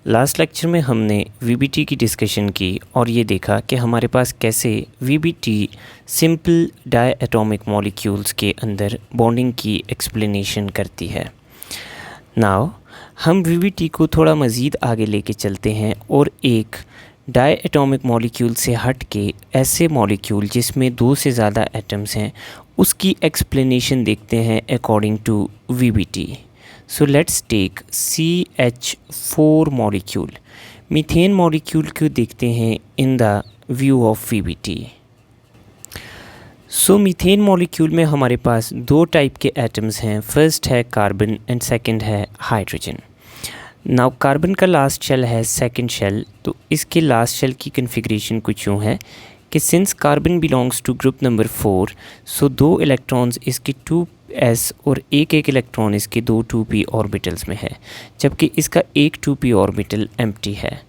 Last lecture में हमने VBT की डिस्कशन की और ये देखा कि हमारे पास कैसे वीबीटी सिंपल डायएटॉमिक मॉलिक्यूल्स के अंदर बॉन्डिंग की एक्सप्लेनेशन करती है। नाउ हम वीबीटी को थोड़ा मज़ीद आगे लेके चलते हैं और एक डायएटॉमिक मॉलिक्यूल से हट के ऐसे मॉलिक्यूल जिसमें दो से ज़्यादा एटम्स हैं उसकी एक्सप्लेनेशन देखते हैं according to VBT. So let's take CH4 molecule. Methane molecule को देखते हैं in the view of VBT. So methane molecule में हमारे पास दो टाइप के एटम्स हैं। फर्स्ट है कार्बन एंड सेकंड है हाइड्रोजन। नाउ कार्बन का लास्ट शेल है सेकंड शेल, तो इसके लास्ट शेल की कन्फिग्रेशन कुछ यूँ है कि since carbon belongs to group number 4, so दो इलेक्ट्रॉन्स इसके 2s और एक इलेक्ट्रॉन इसके दो 2p ऑर्बिटल्स में है, जबकि इसका एक 2p ऑर्बिटल एम्प्टी है।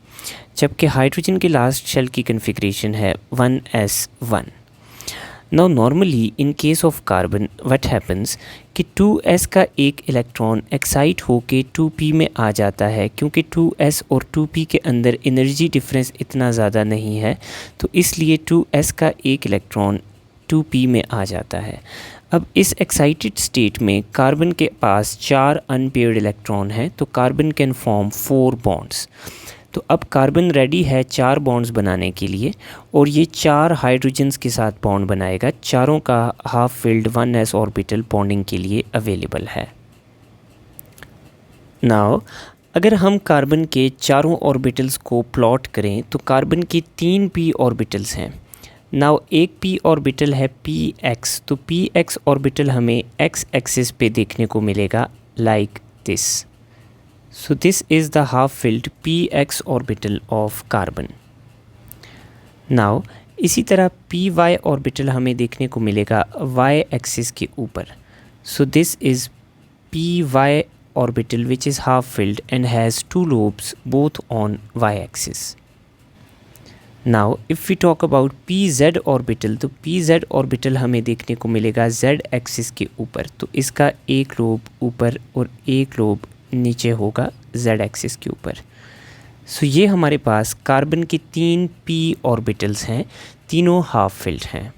जबकि हाइड्रोजन के लास्ट शेल की कन्फिग्रेशन है 1s1। Now normally in case of carbon what happens कि 2s का एक इलेक्ट्रॉन एक्साइट होके 2p में आ जाता है, क्योंकि 2s और 2p के अंदर एनर्जी डिफरेंस इतना ज़्यादा नहीं है, तो इसलिए 2s का एक इलेक्ट्रॉन 2p में आ जाता है। अब इस एक्साइटेड स्टेट में कार्बन के पास 4 अनपेयर्ड इलेक्ट्रॉन हैं, तो कार्बन कैन फॉर्म 4 बॉन्ड्स। तो अब कार्बन रेडी है 4 बॉन्ड्स बनाने के लिए और ये 4 हाइड्रोजन्स के साथ बॉन्ड बनाएगा। चारों का half filled 1s orbital bonding के लिए अवेलेबल है। नाउ अगर हम कार्बन के चारों ऑर्बिटल्स को प्लॉट करें तो कार्बन के 3 p ऑर्बिटल्स हैं। नाउ एक p ऑर्बिटल है px, तो px ऑर्बिटल हमें x एक्सिस पे देखने को मिलेगा like this. So this is the half-filled px orbital of carbon. Now इसी तरह py orbital हमें देखने को मिलेगा y axis के ऊपर। So this is py orbital which is half-filled and has 2 lobes both on y axis. Now if we talk about pz orbital, तो pz orbital हमें देखने को मिलेगा z axis के ऊपर, तो इसका एक लोब ऊपर और एक लोब नीचे होगा z एक्सिस के ऊपर। सो ये हमारे पास कार्बन के 3 p ऑर्बिटल्स हैं, तीनों हाफ फिल्ड हैं।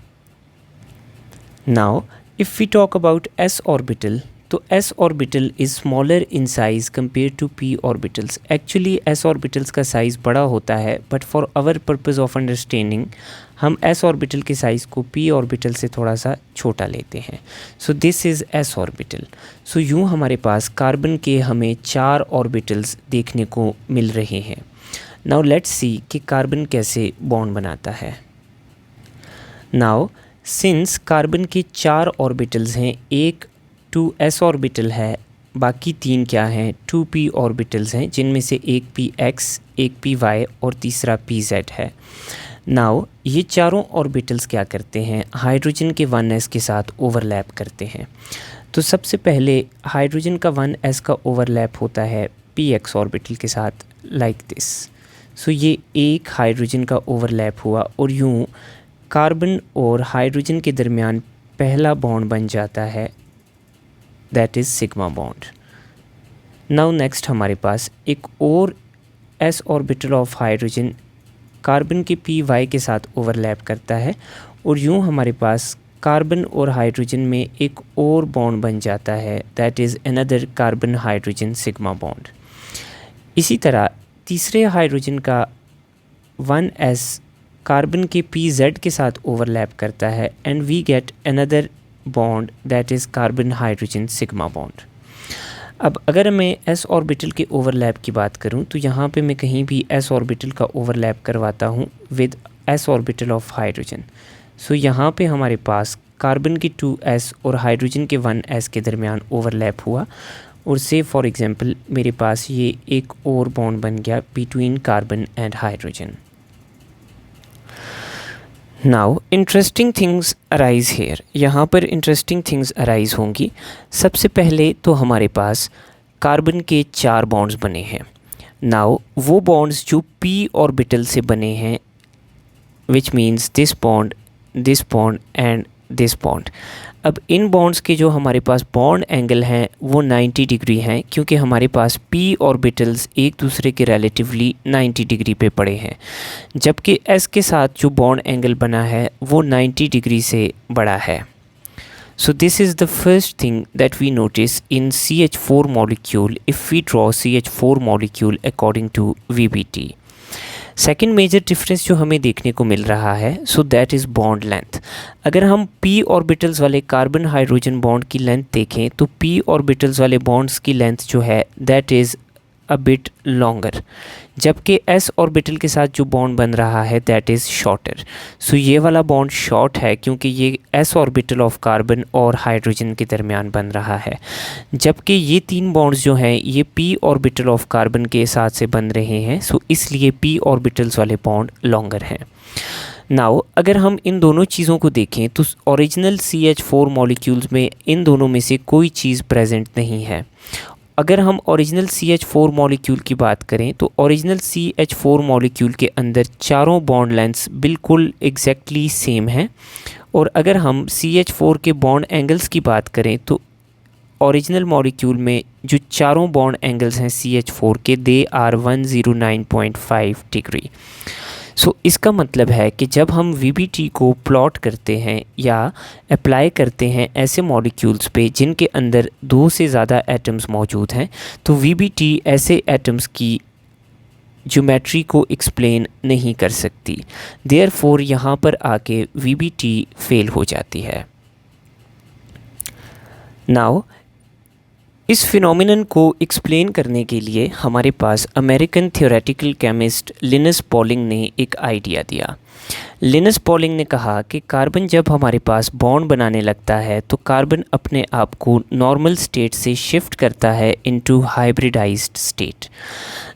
Now if we talk about s orbital, तो s orbital is smaller in size compare to p orbitals. Actually s orbitals का साइज़ बड़ा होता है, but for our purpose of understanding हम s orbital के size को p orbital से थोड़ा सा छोटा लेते हैं। So this is s orbital. So यूँ हमारे पास कार्बन के हमें 4 ऑर्बिटल्स देखने को मिल रहे हैं। नाउ लेट्स सी कि कार्बन कैसे बॉन्ड बनाता है। नाउ सिंस कार्बन के 4 ऑर्बिटल्स हैं, एक 2s ऑर्बिटल है, बाकी 3 क्या हैं 2p ऑर्बिटल्स हैं, जिनमें से एक px, एक py और तीसरा pz है। नाउ ये चारों ऑर्बिटल्स क्या करते हैं, हाइड्रोजन के 1s के साथ ओवरलैप करते हैं। तो सबसे पहले हाइड्रोजन का 1s का ओवरलैप होता है px ऑर्बिटल के साथ लाइक दिस। सो ये एक हाइड्रोजन का ओवरलैप हुआ और यूँ कार्बन और हाइड्रोजन के दरमियान पहला बॉन्ड बन जाता है, that is sigma bond. Now next हमारे पास एक और s orbital of hydrogen carbon के py के साथ ओवरलैप करता है और यूँ हमारे पास कार्बन और हाइड्रोजन में एक और बॉन्ड बन जाता है, that is another carbon hydrogen sigma bond. इसी तरह तीसरे हाइड्रोजन का 1s कार्बन के pz के साथ ओवरलैप करता है and we get another bond, that is carbon hydrogen sigma bond. अब अगर मैं s ऑर्बिटल के ओवरलैप की बात करूं तो यहाँ पे मैं कहीं भी s ऑर्बिटल का ओवरलैप करवाता हूँ with s orbital of hydrogen. So यहाँ पे हमारे पास कार्बन के 2s और हाइड्रोजन के 1s के दरमियान ओवरलैप हुआ और से फॉर एग्ज़ाम्पल मेरे पास ये एक और बॉन्ड बन गया between carbon and hydrogen. Now interesting things arise here, यहाँ पर इंटरेस्टिंग थिंग्स अराइज़ होंगी। सबसे पहले तो हमारे पास कार्बन के 4 बॉन्ड्स बने हैं। नाउ वो बॉन्ड्स जो p ऑर्बिटल से बने हैं, which means this bond and this bond. अब इन बॉन्ड्स के जो हमारे पास बॉन्ड एंगल हैं वो 90 डिग्री हैं, क्योंकि हमारे पास p ऑर्बिटल्स एक दूसरे के रिलेटिवली 90 डिग्री पे पड़े हैं, जबकि s के साथ जो बॉन्ड एंगल बना है वो 90 डिग्री से बड़ा है। So this is the first thing that we notice in CH4 molecule if we draw CH4 molecule according to VBT. Second major difference जो हमें देखने को मिल रहा है so that is bond length. अगर हम p ऑर्बिटल्स वाले कार्बन हाइड्रोजन बॉन्ड की लेंथ देखें तो p ऑर्बिटल्स वाले बॉन्ड्स की लेंथ जो है that is a bit longer, जबकि s ऑर्बिटल के साथ जो बॉन्ड बन रहा है दैट इज़ शॉर्टर। सो ये वाला बॉन्ड शॉर्ट है क्योंकि ये s ऑर्बिटल ऑफ कार्बन और हाइड्रोजन के दरमियान बन रहा है, जबकि ये तीन बॉन्ड्स जो हैं ये p ऑर्बिटल ऑफ कार्बन के साथ से बन रहे हैं। सो इसलिए p ऑर्बिटल्स वाले बॉन्ड लॉन्गर हैं। नाउ अगर हम इन दोनों चीज़ों को देखें तो ओरिजिनल CH4 मॉलिक्यूल्स में इन दोनों में से कोई चीज़ प्रेजेंट नहीं है। अगर हम ओरिजिनल CH4 मॉलिक्यूल की बात करें तो ओरिजिनल CH4 मॉलिक्यूल के अंदर चारों बॉन्ड लेंथ्स बिल्कुल एग्जैक्टली सेम हैं, और अगर हम CH4 के बॉन्ड एंगल्स की बात करें तो ओरिजिनल मॉलिक्यूल में जो चारों बॉन्ड एंगल्स हैं CH4 के दे आर 109.5 डिग्री। सो इसका मतलब है कि जब हम VBT को प्लॉट करते हैं या अप्लाई करते हैं ऐसे मॉलिक्यूल्स पे जिनके अंदर दो से ज़्यादा एटम्स मौजूद हैं, तो VBT ऐसे एटम्स की ज्योमेट्री को एक्सप्लेन नहीं कर सकती। देयरफॉर यहाँ पर आके VBT फेल हो जाती है। नाउ इस फिनोमिनन को एक्सप्लेन करने के लिए हमारे पास American theoretical chemist Linus Pauling ने एक आइडिया दिया। लिनस पॉलिंग ने कहा कि कार्बन जब हमारे पास बॉन्ड बनाने लगता है तो कार्बन अपने आप को नॉर्मल स्टेट से शिफ्ट करता है into hybridized state.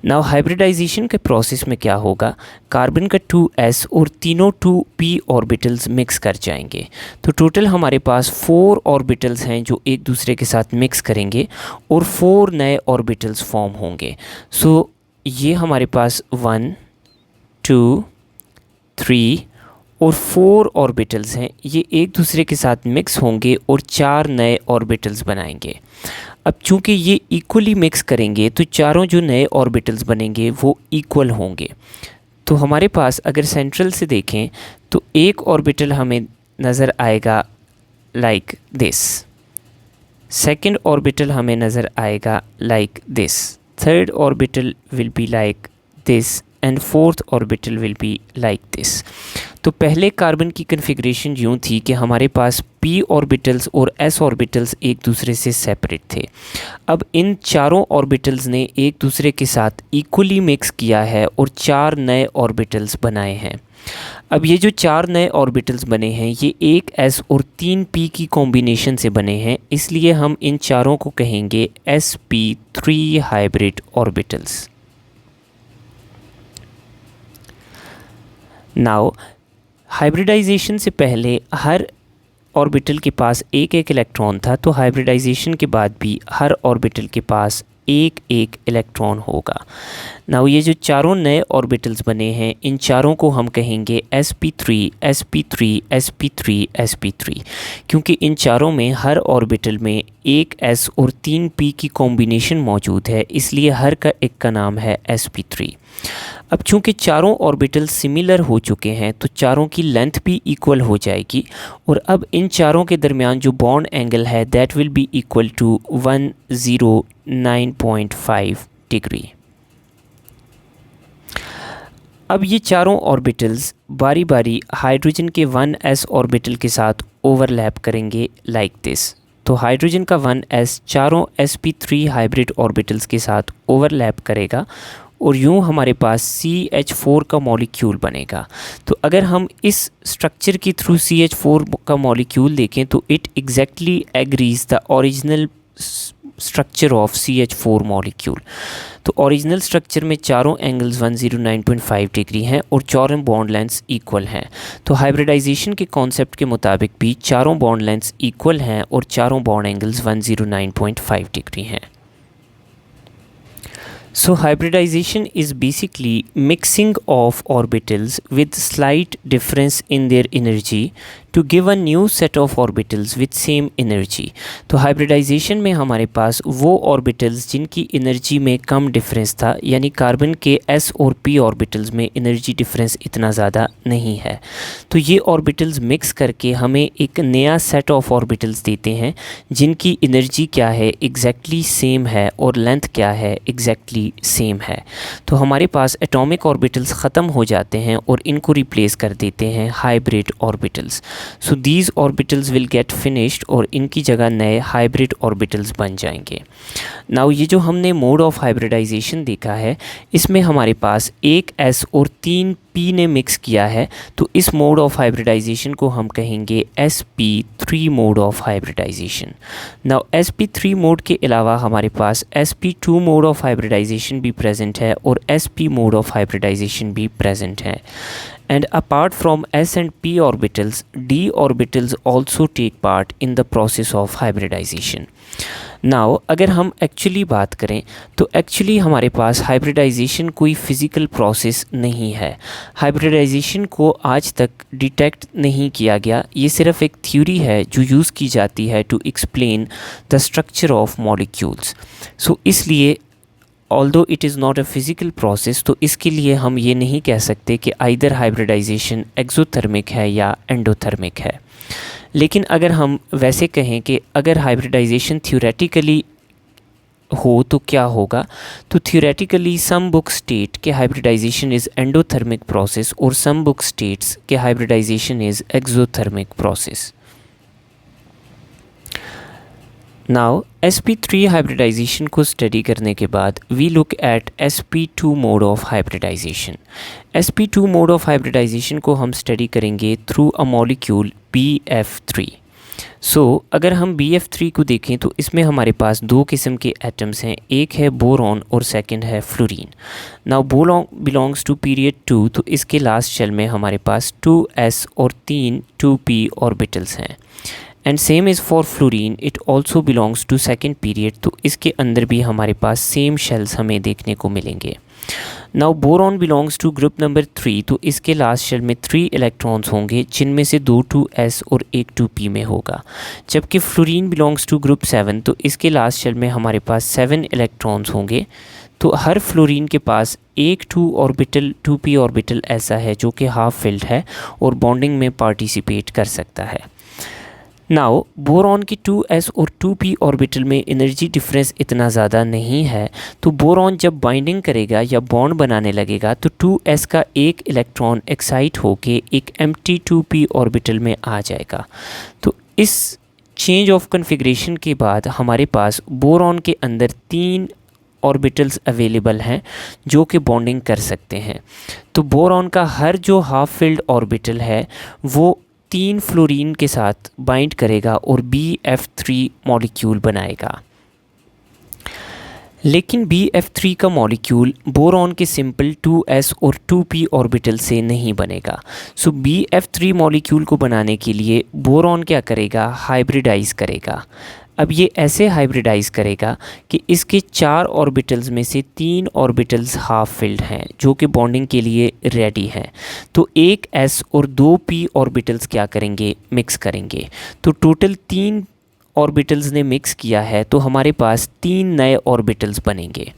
Now hybridization के प्रोसेस में क्या होगा, कार्बन का 2s और तीनों 2p ऑर्बिटल्स मिक्स कर जाएंगे, तो टोटल हमारे पास 4 ऑर्बिटल्स हैं जो एक दूसरे के साथ मिक्स करेंगे और 4 नए ऑर्बिटल्स फॉर्म होंगे। सो ये हमारे पास 1 2 3 और 4 ऑर्बिटल्स हैं, ये एक दूसरे के साथ मिक्स होंगे और 4 नए ऑर्बिटल्स बनाएंगे। अब चूंकि ये इक्वली मिक्स करेंगे तो चारों जो नए ऑर्बिटल्स बनेंगे वो इक्वल होंगे। तो हमारे पास अगर सेंट्रल से देखें तो एक ऑर्बिटल हमें नज़र आएगा लाइक दिस, सेकंड ऑर्बिटल हमें नज़र आएगा like this, third orbital will be like this and fourth orbital will be like this. तो पहले कार्बन की कन्फिग्रेशन यूँ थी कि हमारे पास p ऑर्बिटल्स और s ऑर्बिटल्स एक दूसरे से सेपरेट थे। अब इन चारों ऑर्बिटल्स ने एक दूसरे के साथ इक्वली मिक्स किया है और 4 नए ऑर्बिटल्स बनाए हैं। अब ये जो 4 नए ऑर्बिटल्स बने हैं ये एक s और 3 p की कॉम्बिनेशन से बने हैं, इसलिए हम इन चारों को कहेंगे sp3 hybrid orbitals. Now hybridisation से पहले हर ऑर्बिटल के पास एक एक इलेक्ट्रॉन था, तो हाइब्रिडाइजेशन के बाद भी हर ऑर्बिटल के पास एक एक इलेक्ट्रॉन होगा। नाउ ये जो चारों नए ऑर्बिटल्स बने हैं इन चारों को हम कहेंगे sp3 sp3 sp3 sp3, क्योंकि इन चारों में हर ऑर्बिटल में एक s और 3 p की कॉम्बिनेशन मौजूद है, इसलिए हर का एक का नाम है sp3। अब चूंकि चारों ऑर्बिटल सिमिलर हो चुके हैं तो चारों की लेंथ भी इक्वल हो जाएगी, और अब इन चारों के दरमियान जो बॉन्ड एंगल है that will be equal to 109.5 degree. अब ये चारों ऑर्बिटल्स बारी बारी हाइड्रोजन के 1s ऑर्बिटल के साथ ओवरलैप करेंगे लाइक दिस। तो हाइड्रोजन का 1s चारों sp3 हाइब्रिड ऑर्बिटल्स के साथ ओवरलैप करेगा और यूँ हमारे पास CH4 का मॉलिक्यूल बनेगा। तो अगर हम इस स्ट्रक्चर के थ्रू CH4 का मॉलिक्यूल देखें तो it exactly agrees the original structure of CH4 molecule. तो ओरिजिनल स्ट्रक्चर में चारों एंगल्स 109.5 डिग्री हैं और चारों बॉन्ड लेंथ्स इक्वल हैं। तो हाइब्रिडाइजेशन के कॉन्सेप्ट के मुताबिक भी चारों बॉन्ड लेंथ्स इक्वल हैं और चारों बॉन्ड एंगल्स 109.5 डिग्री हैं। So hybridization is basically mixing of orbitals with slight difference in their energy to give a new set of orbitals with same energy। तो हाइब्रिडाइजेशन में हमारे पास वो ऑर्बिटल्स जिनकी energy में कम डिफरेंस था, यानी कार्बन के s और p ऑर्बिटल्स में एनर्जी डिफरेंस इतना ज़्यादा नहीं है, तो ये ऑर्बिटल्स मिक्स करके हमें एक नया सेट ऑफ ऑर्बिटल्स देते हैं जिनकी एनर्जी क्या है एग्जैक्टली सेम है और लेंथ क्या है एग्जैक्टली सेम है। तो हमारे पास एटॉमिक ऑर्बिटल्स ख़त्म हो जाते हैं और इनको रिप्लेस कर देते हैं hybrid orbitals. So these orbitals will get finished और इनकी जगह नए हाइब्रिड ऑर्बिटल्स बन जाएंगे। नाउ ये जो हमने मोड ऑफ हाइब्रिडाइजेशन देखा है, इसमें हमारे पास एक s और 3 p ने मिक्स किया है, तो इस मोड ऑफ हाइब्रिडाइजेशन को हम कहेंगे sp3 mode of hybridization. Now sp3 mode के अलावा हमारे पास sp2 मोड ऑफ हाइब्रिडाइजेशन भी प्रेजेंट है और sp मोड ऑफ हाइब्रिडाइजेशन भी प्रेजेंट है। And apart from s and p orbitals, d orbitals also take part in the process of hybridization। Now अगर हम एक्चुअली बात करें तो एक्चुअली हमारे पास हाइब्रिडाइजेशन कोई फ़िज़िकल प्रोसेस नहीं है। हाइब्रिडाइजेशन को आज तक डिटेक्ट नहीं किया गया, ये सिर्फ एक थ्योरी है जो यूज़ की जाती है to explain the structure of molecules. So इसलिए although it is not a physical process, तो इसके लिए हम ये नहीं कह सकते कि आइदर हाइब्रिडाइजेशन एक्सोथर्मिक है या एंडोथर्मिक है। लेकिन अगर हम वैसे कहें कि अगर हाइब्रिडाइजेशन थ्योरेटिकली हो तो क्या होगा, तो थ्योरेटिकली सम बुक स्टेट के हाइब्रिडाइजेशन इज़ एंडोथर्मिक प्रोसेस और सम बुक स्टेट्स के hybridization is exothermic process. Now sp3 hybridization को स्टडी करने के बाद we look at sp2 mode of hybridization. sp2 mode of hybridization को हम स्टडी करेंगे थ्रू अ मॉलिक्यूल bf3। सो अगर हम bf3 को देखें तो इसमें हमारे पास दो किस्म के एटम्स हैं, एक है बोरॉन और सेकंड है fluorine. Now boron belongs to period 2, तो इसके लास्ट शेल में हमारे पास 2s और 3 2p ऑर्बिटल्स हैं। And same is for fluorine, it also belongs to second period, तो इसके अंदर भी हमारे पास सेम शेल्स हमें देखने को मिलेंगे। Now boron belongs to group number 3, तो इसके लास्ट शेल में 3 इलेक्ट्रॉन्स होंगे जिनमें से 2 2s और 1 2p में होगा। जबकि फ्लोरीन बिलोंग्स टू ग्रुप 7, तो इसके लास्ट शेल में हमारे पास 7 इलेक्ट्रॉन्स होंगे। तो हर फ्लोरीन के पास एक 2 ऑर्बिटल 2p ऑर्बिटल ऐसा है जो कि हाफ फिल्ड है और बॉन्डिंग में पार्टिसिपेट कर सकता है। नाउ बोरॉन की 2s और 2p ऑर्बिटल में एनर्जी डिफरेंस इतना ज़्यादा नहीं है, तो बोरॉन जब बाइंडिंग करेगा या बॉन्ड बनाने लगेगा तो 2s का एक इलेक्ट्रॉन एक्साइट होके एक एम्प्टी 2p ऑर्बिटल में आ जाएगा। तो इस चेंज ऑफ कन्फिग्रेशन के बाद हमारे पास बोरॉन के अंदर 3 ऑर्बिटल्स अवेलेबल हैं जो कि बॉन्डिंग कर सकते हैं। तो बोरॉन का हर जो हाफ फिल्ड ऑर्बिटल है वो 3 फ्लोरीन के साथ बाइंड करेगा और bf3 मॉलिक्यूल बनाएगा। लेकिन bf3 का मॉलिक्यूल बोरॉन के सिंपल 2s और 2p ऑर्बिटल से नहीं बनेगा। सो bf3 मॉलिक्यूल को बनाने के लिए बोरॉन क्या करेगा, हाइब्रिडाइज करेगा। अब ये ऐसे हाइब्रिडाइज करेगा कि इसके 4 ऑर्बिटल्स में से 3 ऑर्बिटल्स हाफ फिल्ड हैं जो कि बॉन्डिंग के लिए रेडी हैं। तो एक s और 2 p ऑर्बिटल्स क्या करेंगे, मिक्स करेंगे। तो टोटल 3 ऑर्बिटल्स ने मिक्स किया है, तो हमारे पास 3 नए ऑर्बिटल्स बनेंगे।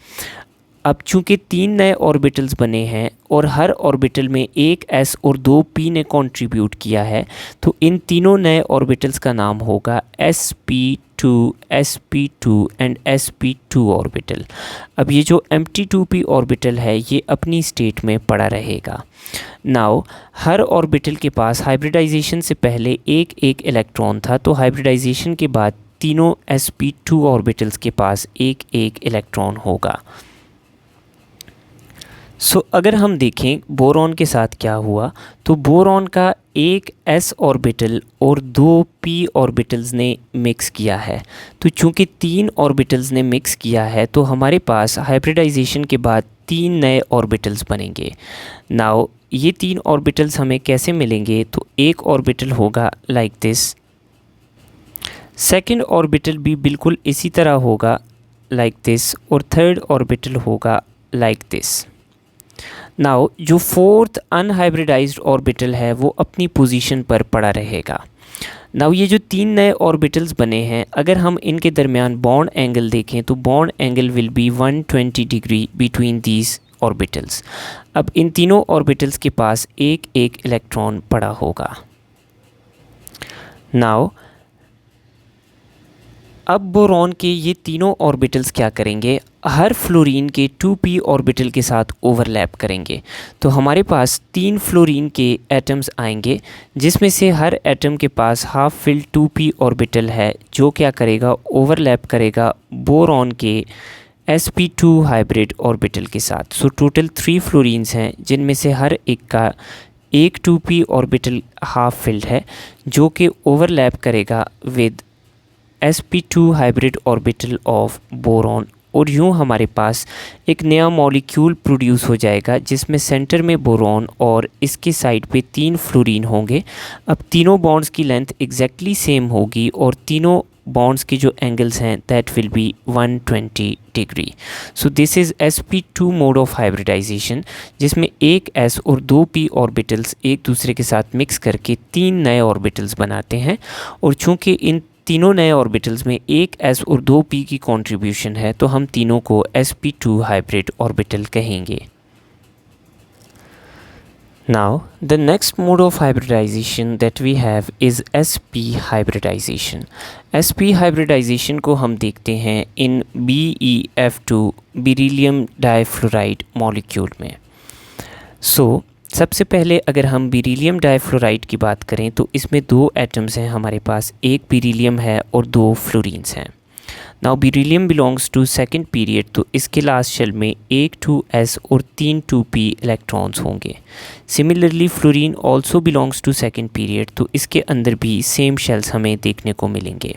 अब चूँकि 3 नए ऑर्बिटल्स बने हैं और हर ऑर्बिटल में एक s और 2 p ने कंट्रीब्यूट किया है, तो इन तीनों नए ऑर्बिटल्स का नाम होगा sp2 sp2 and sp2 orbital. अब ये जो एम्प्टी 2p ऑर्बिटल है ये अपनी स्टेट में पड़ा रहेगा। नाउ हर ऑर्बिटल के पास हाइब्रिडाइजेशन से पहले एक एक इलेक्ट्रॉन था, तो हाइब्रिडाइजेशन के बाद तीनों sp2 ऑर्बिटल्स के पास एक एक इलेक्ट्रॉन होगा। अगर हम देखें बोरॉन के साथ क्या हुआ, तो बोरॉन का एक s ऑर्बिटल और 2 p ऑर्बिटल्स ने मिक्स किया है। तो चूँकि 3 ऑर्बिटल्स ने मिक्स किया है तो हमारे पास हाइब्रिडाइजेशन के बाद 3 नए ऑर्बिटल्स बनेंगे। नाउ ये 3 ऑर्बिटल्स हमें कैसे मिलेंगे, तो एक ऑर्बिटल होगा लाइक दिस, सेकंड ऑर्बिटल भी बिल्कुल इसी तरह होगा लाइक दिस, और थर्ड ऑर्बिटल होगा लाइक दिस। नाउ जो फोर्थ अनहाइब्रिडाइज्ड ऑर्बिटल है वो अपनी पोजीशन पर पड़ा रहेगा। नाउ ये जो तीन नए ऑर्बिटल्स बने हैं, अगर हम इनके दरमियान बॉन्ड एंगल देखें तो bond angle will be 120 degree between these orbitals. अब इन तीनों ऑर्बिटल्स के पास एक एक इलेक्ट्रॉन पड़ा होगा। नाउ अब बोरॉन के ये तीनों ऑर्बिटल्स क्या करेंगे, हर फ्लोरीन के 2p ऑर्बिटल के साथ ओवरलैप करेंगे। तो हमारे पास 3 फ्लोरीन के एटम्स आएंगे जिसमें से हर एटम के पास हाफ फिल्ड 2p ऑर्बिटल है जो क्या करेगा, ओवरलैप करेगा बोरॉन के sp2 हाइब्रिड ऑर्बिटल के साथ। सो टोटल 3 फ्लोरीन्स हैं जिनमें से हर एक का एक 2p ऑर्बिटल हाफ फिल्ड है जो कि ओवरलैप करेगा with sp2 hybrid orbital of boron, और यूँ हमारे पास एक नया मॉलिक्यूल प्रोड्यूस हो जाएगा जिसमें सेंटर में बोरॉन और इसके साइड पे 3 फ्लोरीन होंगे। अब तीनों बॉन्ड्स की लेंथ एग्जैक्टली सेम होगी और तीनों बॉन्ड्स के जो एंगल्स हैं that will be 120 degree. So this is sp2 mode of hybridization, जिसमें एक s और 2 p ऑर्बिटल्स एक दूसरे के साथ मिक्स करके 3 नए ऑर्बिटल्स बनाते हैं। और चूँकि इन तीनों नए ऑर्बिटल्स में एक s और 2 p की कंट्रीब्यूशन है तो हम तीनों को sp2 हाइब्रिड ऑर्बिटल कहेंगे। Now the next mode of hybridization that we have is sp hybridization. sp hybridization को हम देखते हैं in BeF2 beryllium difluoride molecule में। सबसे पहले अगर हम बेरिलियम डाइफ्लोराइड की बात करें तो इसमें 2 एटम्स हैं हमारे पास, एक बेरिलियम है और 2 फ्लोरीन्स हैं। Now beryllium belongs to second period, तो इसके लास्ट शेल में एक 2s और 3 2p इलेक्ट्रॉन्स होंगे। Similarly fluorine also belongs to second period, तो इसके अंदर भी सेम शेल्स हमें देखने को मिलेंगे।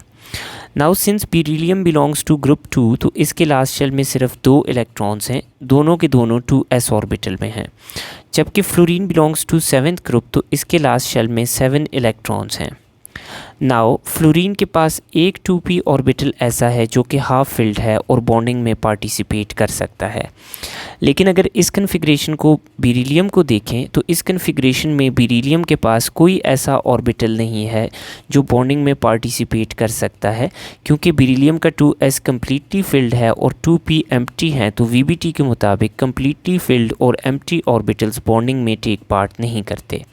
Now since beryllium belongs to group 2, तो इसके लास्ट शेल में सिर्फ 2 इलेक्ट्रॉन्स हैं, दोनों के दोनों 2s ऑर्बिटल में हैं। जबकि fluorine belongs to 7th group, तो इसके लास्ट शेल में 7 इलेक्ट्रॉन्स हैं। नाउ फ्लोरीन के पास एक 2p ऑर्बिटल ऐसा है जो कि हाफ फिल्ड है और बॉन्डिंग में पार्टिसिपेट कर सकता है। लेकिन अगर इस कन्फिग्रेशन को बेरिलियम को देखें तो इस कन्फिग्रेशन में बेरिलियम के पास कोई ऐसा ऑर्बिटल नहीं है जो बॉन्डिंग में पार्टिसिपेट कर सकता है, क्योंकि बेरिलियम का 2s कम्प्लीटली फिल्ड है और 2p एम्प्टी हैं। तो VBT के मुताबिक कम्प्लीटली फिल्ड और एम्प्टी ऑर्बिटल्स बॉन्डिंग में टेक पार्ट नहीं करते।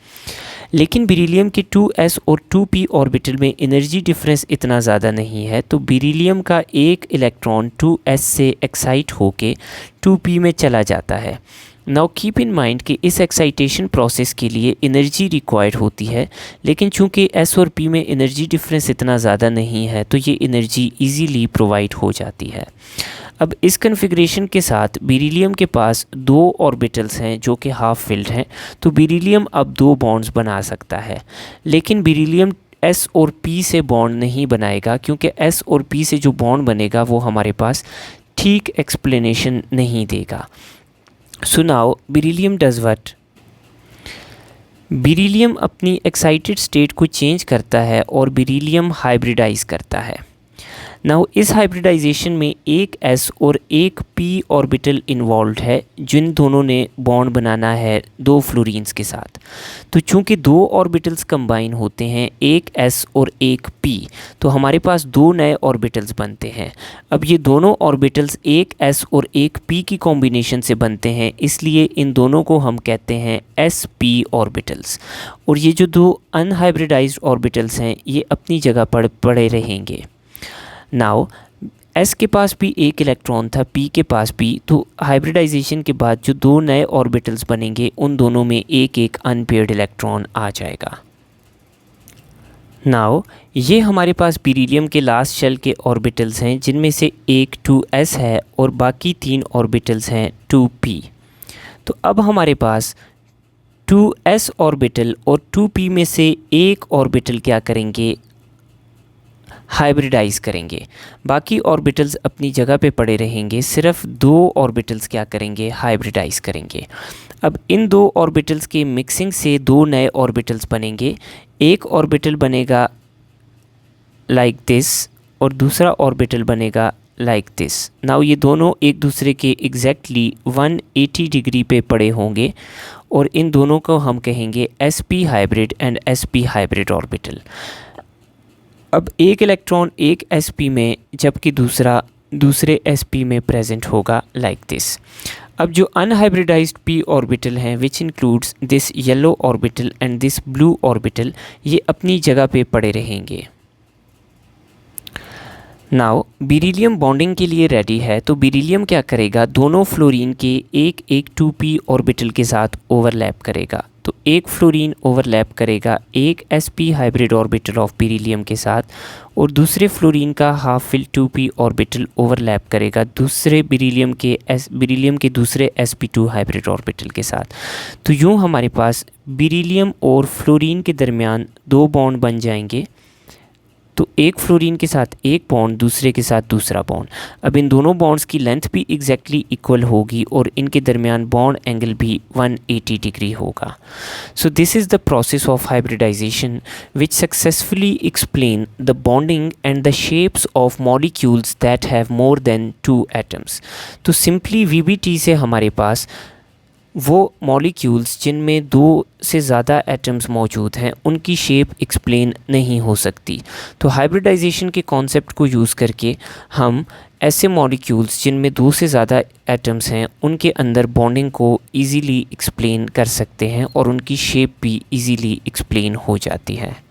लेकिन बेरिलियम के 2s और 2p ऑर्बिटल में एनर्जी डिफरेंस इतना ज़्यादा नहीं है, तो बेरिलियम का एक इलेक्ट्रॉन 2s से एक्साइट होके 2p में चला जाता है। नाउ कीप इन माइंड कि इस एक्साइटेशन प्रोसेस के लिए एनर्जी रिक्वायर्ड होती है, लेकिन चूंकि s और p में एनर्जी डिफरेंस इतना ज़्यादा नहीं है तो ये एनर्जी इजीली प्रोवाइड हो जाती है। अब इस कन्फिग्रेशन के साथ बेरिलियम के पास 2 ऑर्बिटल्स हैं जो कि हाफ फिल्ड हैं, तो बेरिलियम अब 2 बॉन्ड्स बना सकता है। लेकिन बेरिलियम s और p से बॉन्ड नहीं बनाएगा, क्योंकि s और p से जो बॉन्ड बनेगा वो हमारे पास ठीक एक्सप्लेनेशन नहीं देगा। So now beryllium does what, beryllium अपनी एक्साइटेड स्टेट को चेंज करता है और बेरिलियम हाइब्रिडाइज करता है। नाउ इस हाइब्रिडाइजेशन में एक s और एक p ऑर्बिटल इन्वॉल्व है, जिन दोनों ने बॉन्ड बनाना है 2 फ्लोरीन्स के साथ। तो चूंकि 2 ऑर्बिटल्स कंबाइन होते हैं, एक s और एक p, तो हमारे पास 2 नए ऑर्बिटल्स बनते हैं। अब ये दोनों ऑर्बिटल्स एक s और एक p की कॉम्बिनेशन से बनते हैं, इसलिए इन दोनों को हम कहते हैं sp ऑर्बिटल्स। और ये जो 2 अनहाइब्रिडाइज्ड ऑर्बिटल्स हैं ये अपनी जगह पर पड़े रहेंगे। नाउ s के पास भी एक इलेक्ट्रॉन था, p के पास भी, तो हाइब्रिडाइजेशन के बाद जो 2 नए ऑर्बिटल्स बनेंगे उन दोनों में एक एक अनपेयर्ड इलेक्ट्रॉन आ जाएगा। नाउ ये हमारे पास बेरिलियम के लास्ट शेल के ऑर्बिटल्स हैं, जिनमें से एक 2s है और बाकी 3 ऑर्बिटल्स हैं 2p। तो अब हमारे पास 2s ऑर्बिटल और 2p में से एक ऑर्बिटल क्या करेंगे, हाइब्रिडाइज करेंगे। बाकी ऑर्बिटल्स अपनी जगह पे पड़े रहेंगे, सिर्फ 2 ऑर्बिटल्स क्या करेंगे, हाइब्रिडाइज करेंगे। अब इन 2 ऑर्बिटल्स के मिक्सिंग से 2 नए ऑर्बिटल्स बनेंगे। एक ऑर्बिटल बनेगा लाइक दिस और दूसरा ऑर्बिटल बनेगा लाइक दिस। नाउ ये दोनों एक दूसरे के एग्जैक्टली 180 डिग्री पे पड़े होंगे और इन दोनों को हम कहेंगे sp hybrid and sp hybrid orbital. अब एक इलेक्ट्रॉन एक sp में जबकि दूसरा दूसरे sp में प्रेजेंट होगा लाइक दिस। अब जो अनहाइब्रिडाइज्ड p ऑर्बिटल हैं which includes this yellow orbital and this blue orbital, ये अपनी जगह पे पड़े रहेंगे। नाउ बेरिलियम बॉन्डिंग के लिए रेडी है, तो बेरिलियम क्या करेगा, दोनों फ्लोरीन के एक एक 2p ऑर्बिटल के साथ ओवरलैप करेगा। तो एक फ्लोरीन ओवरलैप करेगा एक sp hybrid orbital of beryllium के साथ और दूसरे फ्लोरीन का half fill 2p orbital overlap करेगा दूसरे बेरिलियम के दूसरे sp2 हाइब्रिड ऑर्बिटल के साथ। तो यूँ हमारे पास बेरिलियम और फ्लोरीन के दरमियान दो बॉन्ड बन जाएंगे। तो एक फ्लोरीन के साथ एक बॉन्ड, दूसरे के साथ दूसरा बॉन्ड। अब इन दोनों बॉन्ड्स की लेंथ भी एग्जैक्टली इक्वल होगी और इनके दरमियान बॉन्ड एंगल भी 180 डिग्री होगा। So this is the process of hybridization which successfully explain the bonding and the shapes of molecules that have more than 2 atoms. तो सिंपली VBT से हमारे पास वो मॉलिक्यूल्स जिनमें 2 से ज़्यादा एटम्स मौजूद हैं उनकी शेप एक्सप्लेन नहीं हो सकती। तो हाइब्रिडाइजेशन के कॉन्सेप्ट को यूज़ करके हम ऐसे मॉलिक्यूल्स जिनमें 2 से ज़्यादा एटम्स हैं उनके अंदर बॉन्डिंग को इजीली एक्सप्लेन कर सकते हैं और उनकी शेप भी इजीली एक्सप्लेन हो जाती है।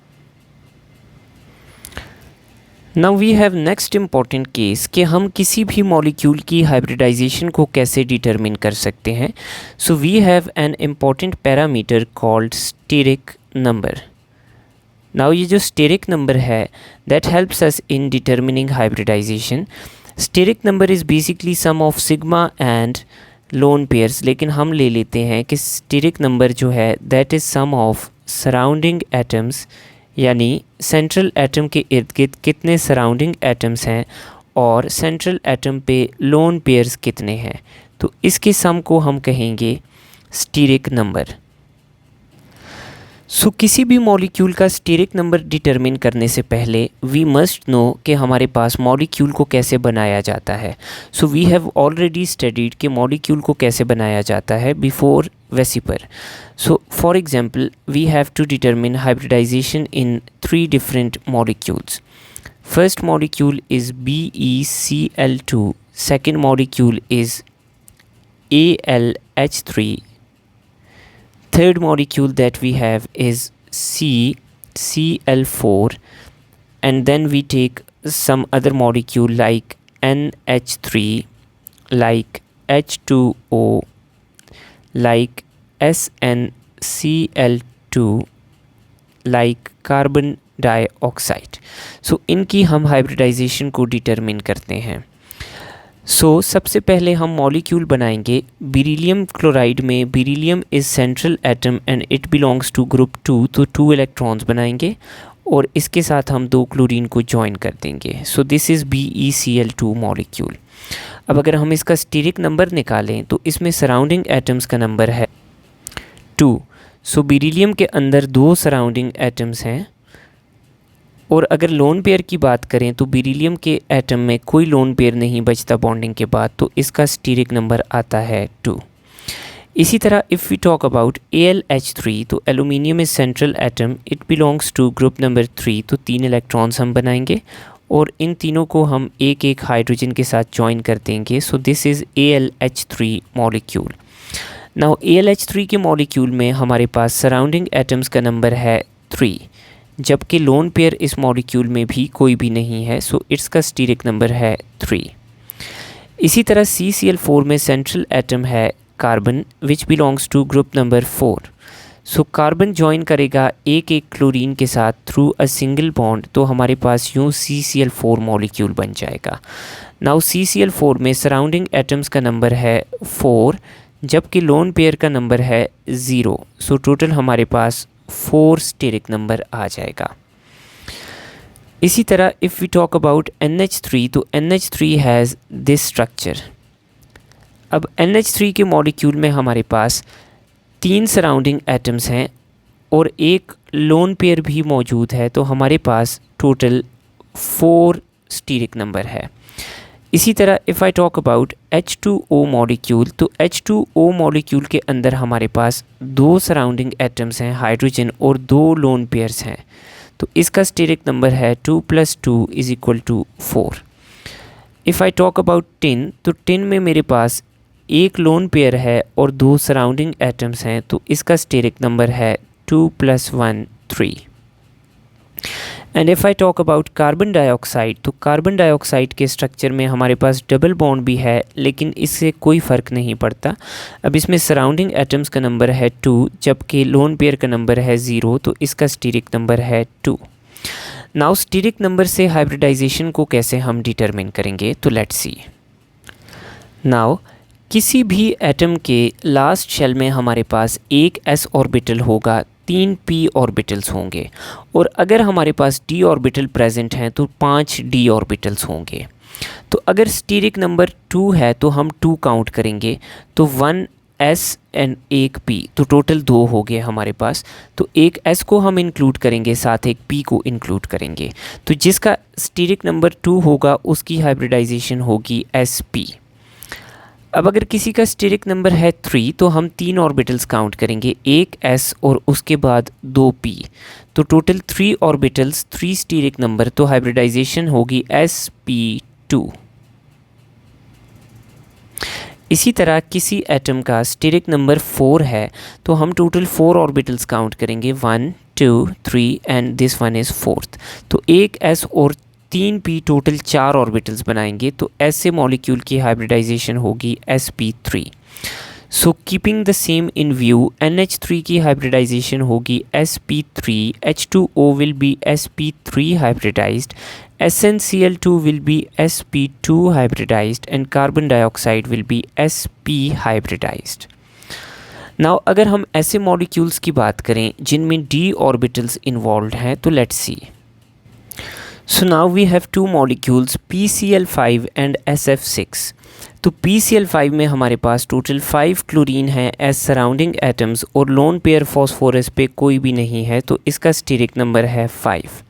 Now we have next important case कि हम किसी भी मॉलिक्यूल की हाइब्रिडाइजेशन को कैसे डिटरमिन कर सकते हैं। So we have an important parameter called steric number. Now ये जो स्टेरिक नंबर है that helps us in determining hybridization. Steric number is basically sum of sigma and lone pairs, लेकिन हम ले लेते हैं कि स्टेरिक नंबर जो है that is sum of surrounding atoms, यानी सेंट्रल एटम के इर्द गिर्द कितने सराउंडिंग एटम्स हैं और सेंट्रल एटम पे लोन पेयर्स कितने हैं। तो इसके सम को हम कहेंगे स्टीरिक नंबर। सो किसी भी मॉलिक्यूल का स्टीरिक नंबर डिटरमिन करने से पहले वी मस्ट नो कि हमारे पास मॉलिक्यूल को कैसे बनाया जाता है। So we have already studied कि मॉलिक्यूल को कैसे बनाया जाता है before Vesiper. So for example, we have to determine hybridization in 3 different molecules. First molecule is BeCl2, second molecule is AlH3, third molecule that we have is CCl4, and then we take some other molecule like NH3, like H2O, like SnCl2, like carbon dioxide. So इनकी हम hybridisation को determine करते हैं। सो सबसे पहले हम molecule बनाएंगे beryllium chloride में। Beryllium is central atom and it belongs to group 2, तो 2 इलेक्ट्रॉन्स बनाएंगे और इसके साथ हम 2 क्लोरीन को ज्वाइन कर देंगे। सो दिस इज़ BeCl2 मॉलिक्यूल। अब अगर हम इसका स्टीरिक नंबर निकालें तो इसमें सराउंडिंग एटम्स का नंबर है 2। सो बेरिलियम के अंदर 2 सराउंडिंग एटम्स हैं और अगर लोन पेयर की बात करें तो बेरिलियम के एटम में कोई लोन पेयर नहीं बचता बॉन्डिंग के बाद, तो इसका स्टीरिक नंबर आता है 2। इसी तरह if we talk about AlH3, तो aluminium is central atom, it belongs to group number 3, तो 3 इलेक्ट्रॉन्स हम बनाएंगे और इन तीनों को हम एक एक हाइड्रोजन के साथ ज्वाइन कर देंगे। सो this is AlH3 molecule. Now AlH3 के मॉलिक्यूल में हमारे पास सराउंडिंग एटम्स का नंबर है 3, जबकि लोन पेयर इस मॉलिक्यूल में भी कोई भी नहीं है। सो इट्स का स्टीरिक नंबर है 3। इसी तरह CCl4 में सेंट्रल एटम है carbon which belongs to group number 4। So carbon join करेगा एक एक क्लोरीन के साथ थ्रू अ सिंगल बॉन्ड, तो हमारे पास यूँ CCl4 मॉलिक्यूल बन जाएगा। नाउ CCl4 में सराउंडिंग एटम्स का नंबर है 4, जबकि लोन पेयर का नंबर है 0। सो टोटल हमारे पास 4 स्टेरिक नंबर आ जाएगा। इसी तरह if we talk about NH3, तो NH3 हैज़ दिस स्ट्रक्चर। अब NH3 के मॉलिक्यूल में हमारे पास 3 सराउंडिंग एटम्स हैं और एक लोन पेयर भी मौजूद है, तो हमारे पास टोटल 4 स्टीरिक नंबर है। इसी तरह if I talk about H2O molecule, तो H2O मॉलिक्यूल के अंदर हमारे पास दो सराउंडिंग एटम्स हैं हाइड्रोजन और दो लोन पेयर्स हैं। तो इसका स्टेरिक नंबर है 2 + 2 = 4। If I talk about tin, तो टिन में मेरे पास एक लोन पेयर है और दो सराउंडिंग एटम्स हैं, तो इसका स्टेरिक नंबर है 2 + 1 3। And if I talk about carbon dioxide, तो कार्बन डाइऑक्साइड के स्ट्रक्चर में हमारे पास डबल बॉन्ड भी है, लेकिन इससे कोई फ़र्क नहीं पड़ता। अब इसमें सराउंडिंग एटम्स का नंबर है 2, जबकि लोन पेयर का नंबर है 0, तो इसका स्टीरिक नंबर है 2। नाउ स्टीरिक नंबर से हाइब्रिडाइजेशन को कैसे हम डिटरमिन करेंगे, तो लेट्स सी। नाउ किसी भी एटम के लास्ट शेल में हमारे पास एक s ऑर्बिटल होगा, 3 p ऑर्बिटल्स होंगे, और अगर हमारे पास d ऑर्बिटल प्रेजेंट हैं तो 5 d ऑर्बिटल्स होंगे। तो अगर स्टीरिक नंबर 2 है तो हम 2 काउंट करेंगे, तो 1 s एंड एक p, तो टोटल 2 हो गए हमारे पास। तो एक s को हम इंक्लूड करेंगे, साथ एक p को इंक्लूड करेंगे, तो जिसका स्टीरिक नंबर 2 होगा उसकी हाइब्रिडाइजेशन होगी sp। अब अगर किसी का स्टीरिक नंबर है 3, तो हम 3 ऑर्बिटल्स काउंट करेंगे, एक s और उसके बाद 2 p, तो टोटल 3 ऑर्बिटल्स 3 स्टीरिक नंबर, तो हाइब्रिडाइजेशन होगी sp2। इसी तरह किसी एटम का स्टीरिक नंबर 4 है, तो हम टोटल 4 ऑर्बिटल्स काउंट करेंगे, 1 2 3 and this one is 4th, तो एक s और 3 p टोटल 4 ऑर्बिटल्स बनाएंगे, तो ऐसे मॉलिक्यूल की हाइब्रिडाइजेशन होगी sp3। So keeping the same in view, NH3 की हाइब्रिडाइजेशन होगी sp3, H2O will be sp3 hybridized, SnCl2 will be sp2 hybridized and carbon dioxide will be sp hybridized. Now अगर हम ऐसे मॉलिक्यूल्स की बात करें जिनमें d ऑर्बिटल्स इन्वॉल्व हैं, तो let's see. So now we have two molecules PCl5 and SF6। तो PCl5 में हमारे पास टोटल 5 क्लोरीन है एज सराउंडिंग एटम्स और लोन पेयर फॉस्फोरस पे कोई भी नहीं है, तो इसका स्टीरिक नंबर है 5।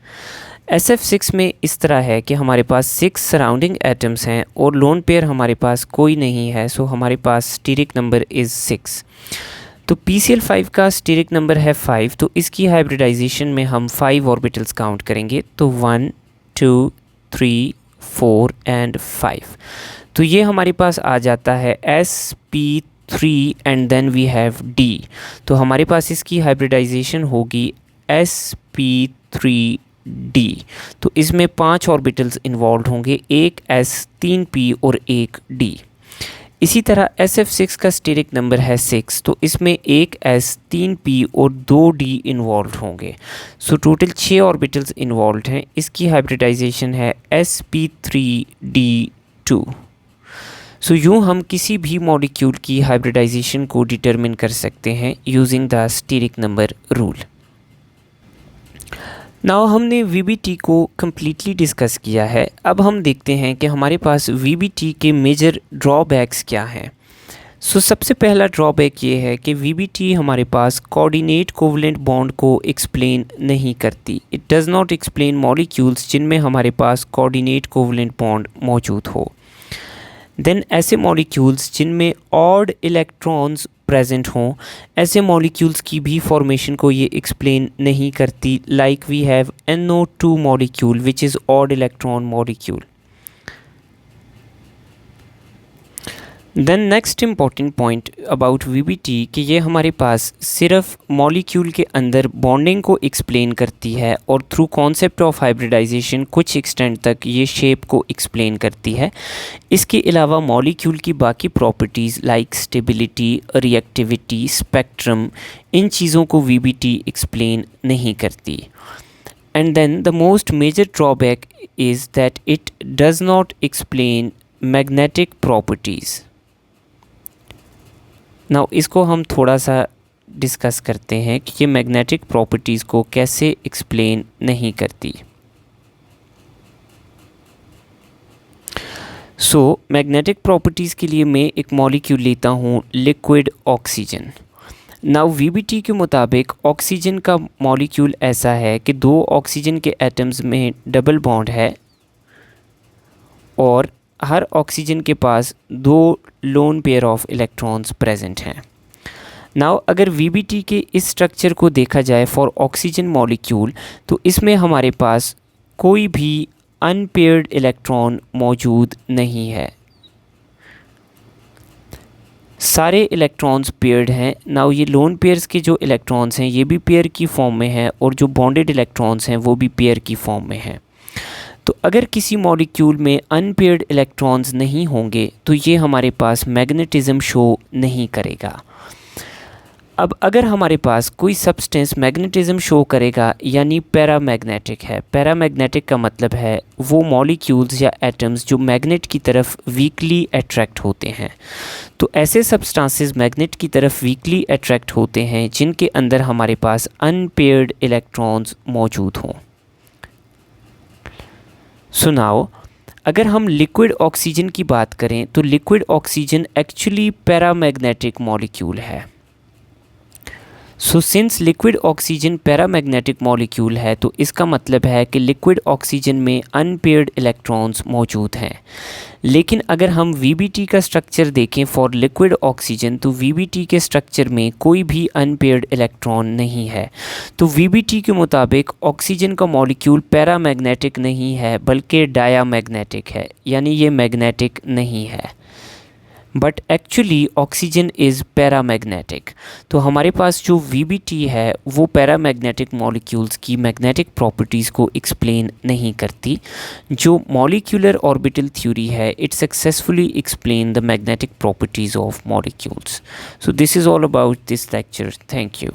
SF6 में इस तरह है कि हमारे पास 6 सराउंडिंग एटम्स हैं और लोन पेयर हमारे पास कोई नहीं है, सो हमारे पास स्टीरिक नंबर इज़ 6। तो PCl5 का स्टीरिक नंबर है 5, तो इसकी हाइब्रिडाइजेशन में हम 5 ऑर्बिटल्स काउंट करेंगे, तो 1 2 3 4 एंड 5, तो ये हमारे पास आ जाता है sp3 and then we have d, तो हमारे पास इसकी हाइब्रिडाइजेशन होगी sp3d। तो इसमें 5 ऑर्बिटल्स इन्वॉल्व होंगे, एक s 3 p और एक d। इसी तरह SF6 का स्टीरिक नंबर है 6, तो इसमें एक s 3 p और 2 d इन्वॉल्व होंगे, सो टोटल 6 ऑर्बिटल्स इन्वॉल्व हैं। इसकी हाइब्रिडाइजेशन है sp3d2। सो यूँ हम किसी भी मॉलिक्यूल की हाइब्रिडाइजेशन को डिटरमिन कर सकते हैं using the steric number rule. Now हमने VBT को कम्प्लीटली डिस्कस किया है। अब हम देखते हैं कि हमारे पास VBT के मेजर ड्रॉबैक्स क्या हैं। सो सबसे पहला ड्रॉबैक ये है कि VBT हमारे पास कोऑर्डिनेट कोवलेंट बॉन्ड को एक्सप्लेन नहीं करती। It does not explain molecules जिनमें हमारे पास कोऑर्डिनेट कोवलेंट बॉन्ड मौजूद हो। देन ऐसे मॉलिक्यूल्स जिनमें ऑड इलेक्ट्रॉन्स प्रेजेंट हों, ऐसे मॉलिक्यूल्स की भी फॉर्मेशन को ये एक्सप्लेन नहीं करती, like we have NO2 molecule which is odd electron molecule. Then next important point about VBT कि ये हमारे पास सिर्फ मॉलिक्यूल के अंदर बॉन्डिंग को एक्सप्लेन करती है और थ्रू कॉन्सेप्ट ऑफ हाइब्रिडाइजेशन कुछ एक्सटेंट तक ये शेप को एक्सप्लेन करती है। इसके अलावा मॉलिक्यूल की बाकी properties like stability, reactivity, spectrum, इन चीज़ों को VBT एक्सप्लेन नहीं करती। And then the most major drawback is that it does not explain magnetic properties. Now इसको हम थोड़ा सा डिस्कस करते हैं कि ये मैग्नेटिक प्रॉपर्टीज़ को कैसे एक्सप्लेन नहीं करती। सो मैग्नेटिक प्रॉपर्टीज़ के लिए मैं एक मॉलिक्यूल लेता हूँ लिक्विड ऑक्सीजन। नाउ VBT के मुताबिक ऑक्सीजन का मॉलिक्यूल ऐसा है कि 2 ऑक्सीजन के एटम्स में डबल बॉन्ड है और हर ऑक्सीजन के पास 2 lone pair of electrons present हैं। नाउ अगर VBT के इस स्ट्रक्चर को देखा जाए फॉर ऑक्सीजन मॉलिक्यूल, तो इसमें हमारे पास कोई भी अनपेयर्ड इलेक्ट्रॉन मौजूद नहीं है, सारे इलेक्ट्रॉन्स पेयर्ड हैं। नाउ ये लोन पेयर्स के जो इलेक्ट्रॉन्स हैं ये भी पेयर की फॉर्म में हैं और जो बॉन्डेड इलेक्ट्रॉन्स हैं वो भी पेयर की फॉर्म में हैं। तो अगर किसी मॉलिक्यूल में अनपेयर्ड इलेक्ट्रॉन्स नहीं होंगे तो ये हमारे पास मैग्नेटिज्म शो नहीं करेगा। अब अगर हमारे पास कोई सब्सटेंस मैग्नेटिज्म शो करेगा यानी पैरामैग्नेटिक है। पैरामैग्नेटिक का मतलब है वो मॉलिक्यूल्स या एटम्स जो मैग्नेट की तरफ वीकली अट्रैक्ट होते हैं। तो ऐसे सब्सटेंसेस मैग्नेट की तरफ वीकली अट्रैक्ट होते हैं जिनके अंदर हमारे पास अनपेयर्ड इलेक्ट्रॉन्स मौजूद हों। सुनाओ, अगर हम लिक्विड ऑक्सीजन की बात करें तो liquid oxygen actually paramagnetic molecule है। So since liquid oxygen paramagnetic molecule है तो इसका मतलब है कि लिक्विड ऑक्सीजन में अनपेयर्ड इलेक्ट्रॉन्स मौजूद हैं। लेकिन अगर हम VBT का स्ट्रक्चर देखें फॉर लिक्विड ऑक्सीजन तो VBT के स्ट्रक्चर में कोई भी अनपेयर्ड इलेक्ट्रॉन नहीं है। तो VBT के मुताबिक ऑक्सीजन का मॉलिक्यूल पैरामैग्नेटिक नहीं है बल्कि डायामैग्नेटिक है, यानी ये मैग्नेटिक नहीं है। But actually oxygen is paramagnetic. तो हमारे पास जो VBT है वो पैरामैग्नेटिक मॉलिक्यूल्स की मैग्नेटिक प्रॉपर्टीज़ को एक्सप्लेन नहीं करती। जो मॉलिक्यूलर ऑर्बिटल थ्योरी है it successfully explain the magnetic properties of molecules. So this is all about this lecture. Thank you.